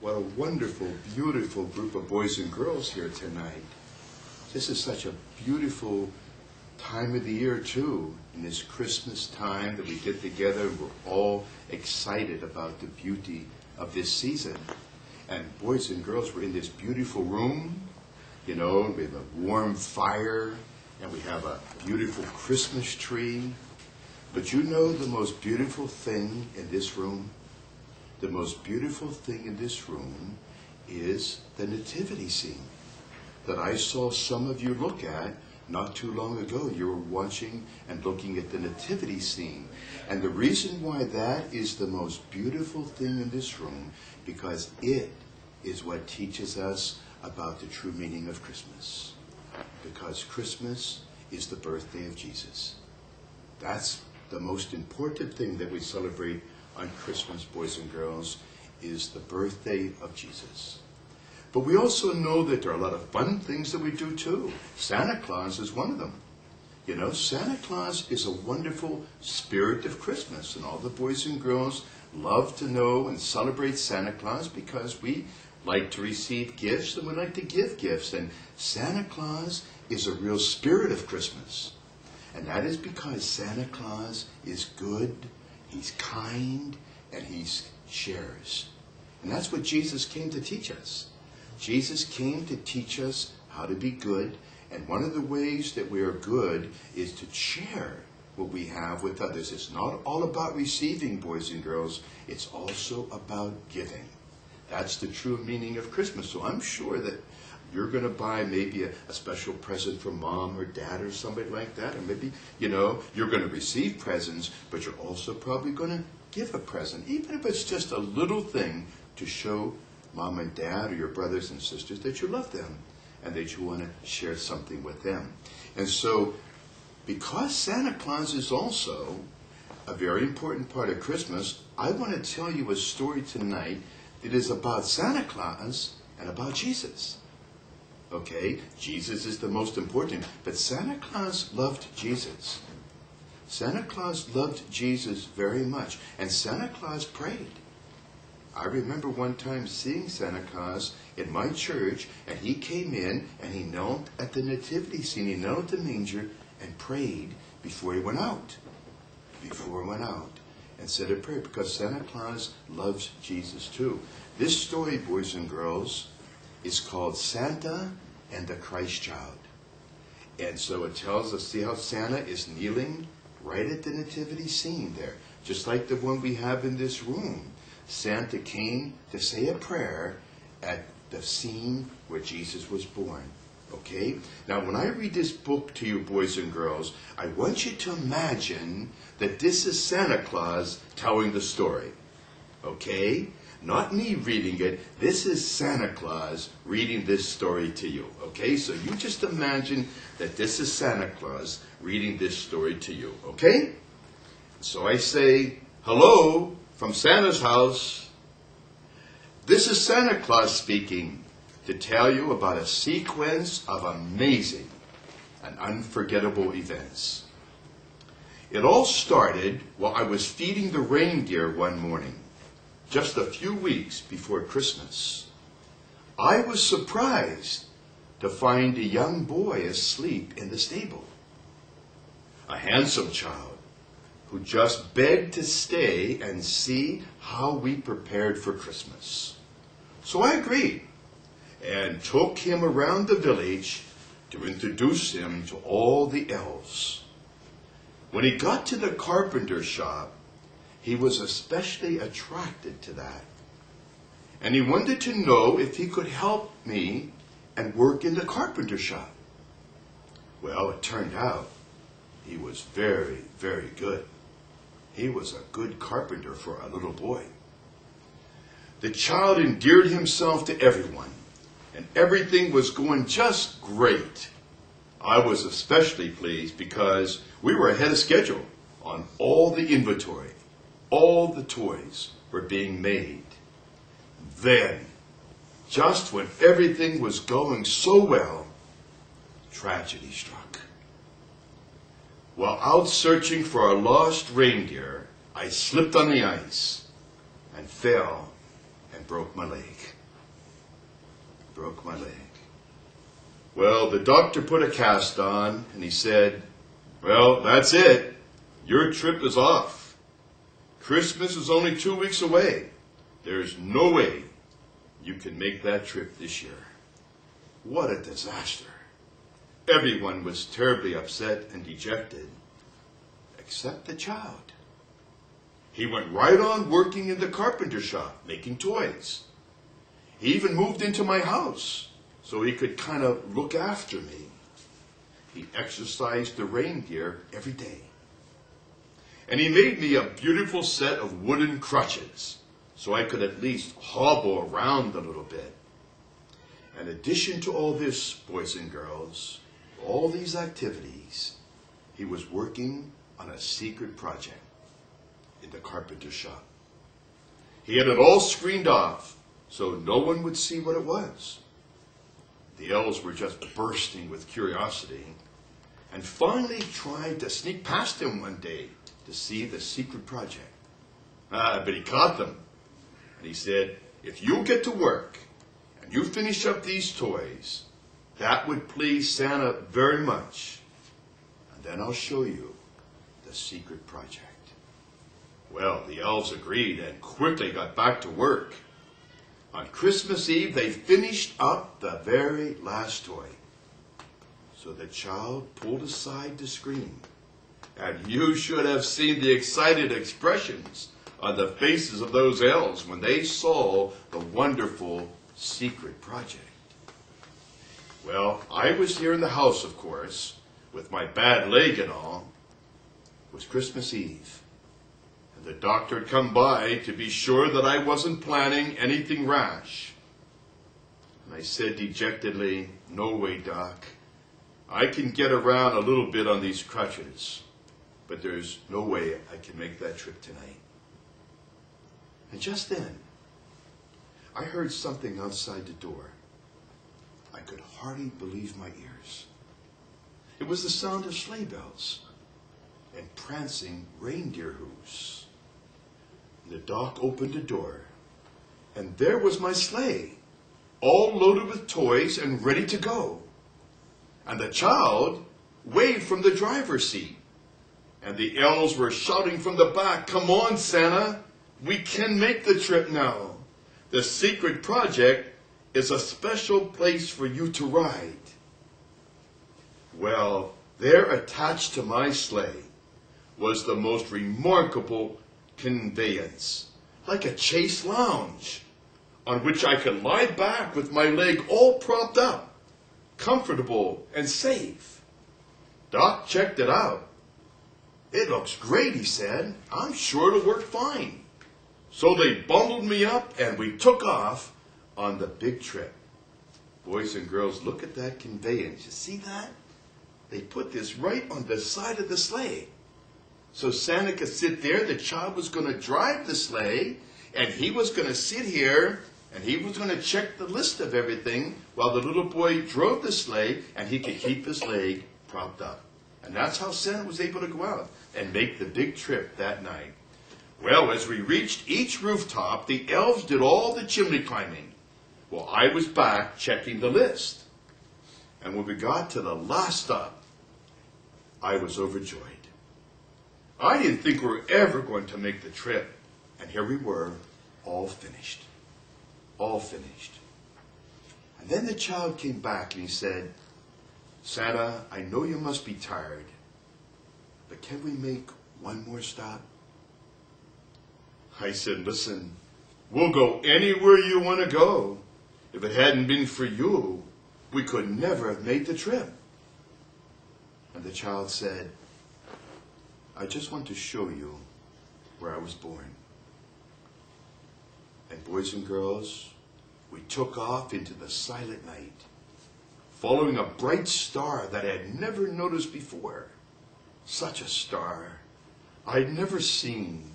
What a wonderful, beautiful group of boys and girls here tonight. This is such a beautiful time of the year, too, in this Christmas time that we get together and we're all excited about the beauty of this season. And boys and girls, we're in this beautiful room, you know, we have a warm fire, and we have a beautiful Christmas tree. But you know the most beautiful thing in this room? The most beautiful thing in this room is the Nativity Scene that I saw some of you look at not too long ago. You were watching and looking at the Nativity Scene. And the reason why that is the most beautiful thing in this room, because it is what teaches us about the true meaning of Christmas. Because Christmas is the birthday of Jesus. That's the most important thing that we celebrate on Christmas, boys and girls, is the birthday of Jesus. But we also know that there are a lot of fun things that we do too. Santa Claus is one of them. You know, Santa Claus is a wonderful spirit of Christmas, and all the boys and girls love to know and celebrate Santa Claus because we like to receive gifts and we like to give gifts. And Santa Claus is a real spirit of Christmas. And that is because Santa Claus is good, he's kind, and he shares. And that's what Jesus came to teach us. Jesus came to teach us how to be good, and one of the ways that we are good is to share what we have with others. It's not all about receiving, boys and girls. It's also about giving. That's the true meaning of Christmas. So I'm sure that you're going to buy maybe a special present for mom or dad or somebody like that. Or maybe, you know, you're going to receive presents, but you're also probably going to give a present, even if it's just a little thing to show mom and dad or your brothers and sisters that you love them and that you want to share something with them. And so, because Santa Claus is also a very important part of Christmas, I want to tell you a story tonight that is about Santa Claus and about Jesus. Okay, Jesus is the most important, but Santa Claus loved Jesus. Santa Claus loved Jesus very much, and Santa Claus prayed. I remember one time seeing Santa Claus in my church, and he came in and he knelt at the Nativity Scene. He knelt at the manger and prayed before he went out. Before he went out and said a prayer, because Santa Claus loves Jesus too. This story, boys and girls, is called Santa and the Christ Child. And so it tells us, see how Santa is kneeling right at the Nativity Scene there, just like the one we have in this room. Santa came to say a prayer at the scene where Jesus was born. Okay? Now, when I read this book to you, boys and girls, I want you to imagine that this is Santa Claus telling the story. Okay? Not me reading it. This is Santa Claus reading this story to you. Okay? So you just imagine that this is Santa Claus reading this story to you. Okay? So I say, hello from Santa's house. This is Santa Claus speaking to tell you about a sequence of amazing and unforgettable events. It all started while I was feeding the reindeer one morning, just a few weeks before Christmas. I was surprised to find a young boy asleep in the stable. A handsome child who just begged to stay and see how we prepared for Christmas. So I agreed and took him around the village to introduce him to all the elves. When he got to the carpenter shop, he was especially attracted to that. And he wanted to know if he could help me and work in the carpenter shop. Well, it turned out he was very, very good. He was a good carpenter for a little boy. The child endeared himself to everyone, and everything was going just great. I was especially pleased because we were ahead of schedule on all the inventory. All the toys were being made. Then, just when everything was going so well, tragedy struck. While out searching for a lost reindeer, I slipped on the ice and fell and broke my leg. Broke my leg. Well, the doctor put a cast on, and he said, well, that's it. Your trip is off. Christmas is only 2 weeks away. There's no way you can make that trip this year. What a disaster. Everyone was terribly upset and dejected, except the child. He went right on working in the carpenter shop, making toys. He even moved into my house so he could kind of look after me. He exercised the reindeer every day. And he made me a beautiful set of wooden crutches so I could at least hobble around a little bit. In addition to all this, boys and girls, all these activities, he was working on a secret project in the carpenter shop. He had it all screened off so no one would see what it was. The elves were just bursting with curiosity and finally tried to sneak past him one day to see the secret project. But he caught them, and he said, if you get to work and you finish up these toys, that would please Santa very much, and then I'll show you the secret project. Well, the elves agreed and quickly got back to work. On Christmas Eve, they finished up the very last toy. So the child pulled aside the screen, and you should have seen the excited expressions on the faces of those elves when they saw the wonderful secret project. Well, I was here in the house, of course, with my bad leg and all. It was Christmas Eve, and the doctor had come by to be sure that I wasn't planning anything rash. And I said dejectedly, no way, Doc. I can get around a little bit on these crutches, but there's no way I can make that trip tonight. And just then, I heard something outside the door. I could hardly believe my ears. It was the sound of sleigh bells and prancing reindeer hooves. The doc opened the door, and there was my sleigh, all loaded with toys and ready to go. And the child waved from the driver's seat, and the elves were shouting from the back, come on, Santa, we can make the trip now. The secret project is a special place for you to ride. Well, there attached to my sleigh was the most remarkable conveyance, like a chaise lounge, on which I could lie back with my leg all propped up, comfortable and safe. Doc checked it out. It looks great, he said. I'm sure it'll work fine. So they bundled me up and we took off on the big trip. Boys and girls, look at that conveyance. You see that? They put this right on the side of the sleigh. So Santa could sit there, the child was going to drive the sleigh, and he was going to sit here, and he was going to check the list of everything while the little boy drove the sleigh, and he could keep his leg propped up. And that's how Santa was able to go out and make the big trip that night. Well, as we reached each rooftop, the elves did all the chimney climbing. Well, I was back checking the list. And when we got to the last stop, I was overjoyed. I didn't think we were ever going to make the trip. And here we were, all finished. All finished. And then the child came back and he said, Santa, I know you must be tired, but can we make one more stop? I said, listen, we'll go anywhere you want to go. If it hadn't been for you, we could never have made the trip. And the child said, I just want to show you where I was born. And boys and girls, we took off into the silent night, following a bright star that I had never noticed before. Such a star. I'd never seen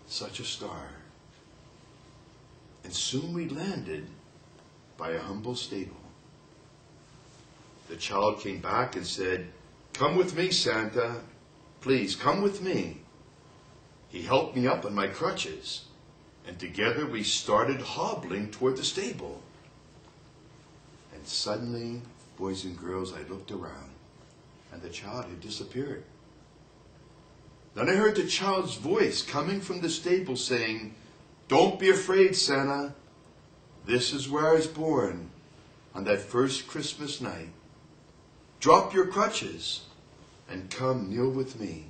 such a star. And soon we landed by a humble stable. The child came back and said, come with me, Santa. Please, come with me. He helped me up on my crutches, And together we started hobbling toward the stable. And suddenly, boys and girls, I looked around, and the child had disappeared. Then I heard the child's voice coming from the stable saying, "Don't be afraid, Santa. This is where I was born on that first Christmas night. Drop your crutches and come kneel with me."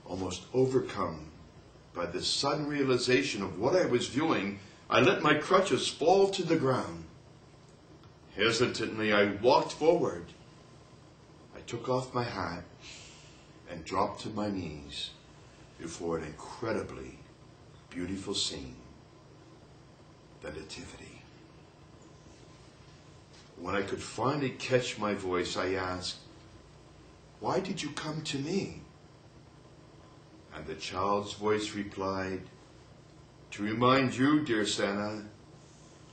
Almost overcome by the sudden realization of what I was viewing, I let my crutches fall to the ground. Hesitantly, I walked forward. I took off my hat and dropped to my knees before an incredibly beautiful scene, the Nativity. When I could finally catch my voice, I asked, "Why did you come to me?" And the child's voice replied, "To remind you, dear Santa,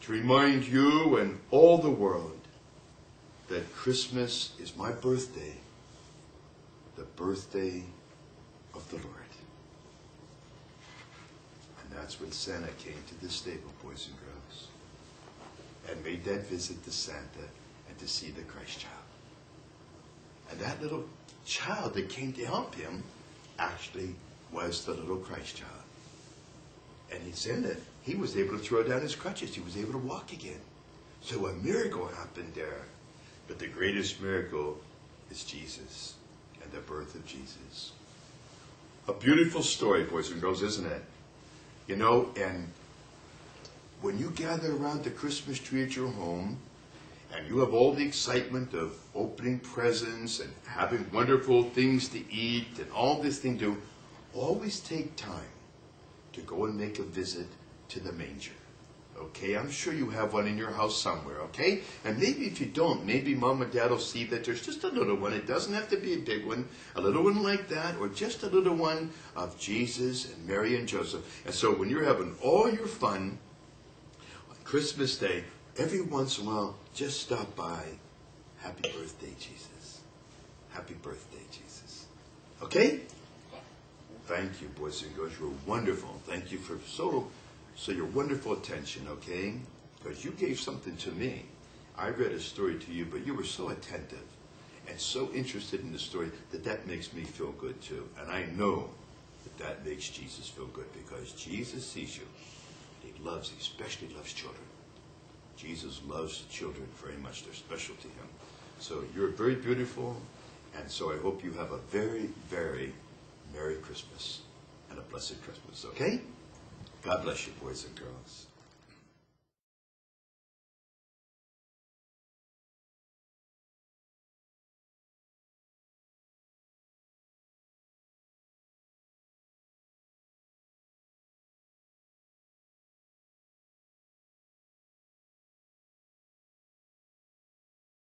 to remind you and all the world that Christmas is my birthday, the birthday of the Lord." And that's when Santa came to the stable, boys and girls, and made that visit to Santa and to see the Christ child. And that little child that came to help him actually was the little Christ child. And he said that he was able to throw down his crutches. He was able to walk again. So a miracle happened there. But the greatest miracle is Jesus and the birth of Jesus. A beautiful story, boys and girls, isn't it? You know, and when you gather around the Christmas tree at your home, and you have all the excitement of opening presents and having wonderful things to eat and all this thing to do, always take time to go and make a visit to the manger. Okay, I'm sure you have one in your house somewhere, okay? And maybe if you don't, maybe Mom and Dad will see that there's just a little one. It doesn't have to be a big one. A little one like that, or just a little one of Jesus and Mary and Joseph. And so when you're having all your fun on Christmas Day, every once in a while, just stop by. Happy birthday, Jesus. Happy birthday, Jesus. Okay? Thank you, boys and girls. You're wonderful. Thank you for your wonderful attention, okay? Because you gave something to me. I read a story to you, but you were so attentive and so interested in the story that makes me feel good too. And I know that makes Jesus feel good because Jesus sees you. He especially loves children. Jesus loves children very much. They're special to him. So you're very beautiful, and so I hope you have a very, very Merry Christmas and a blessed Christmas, okay? God bless you, boys and girls.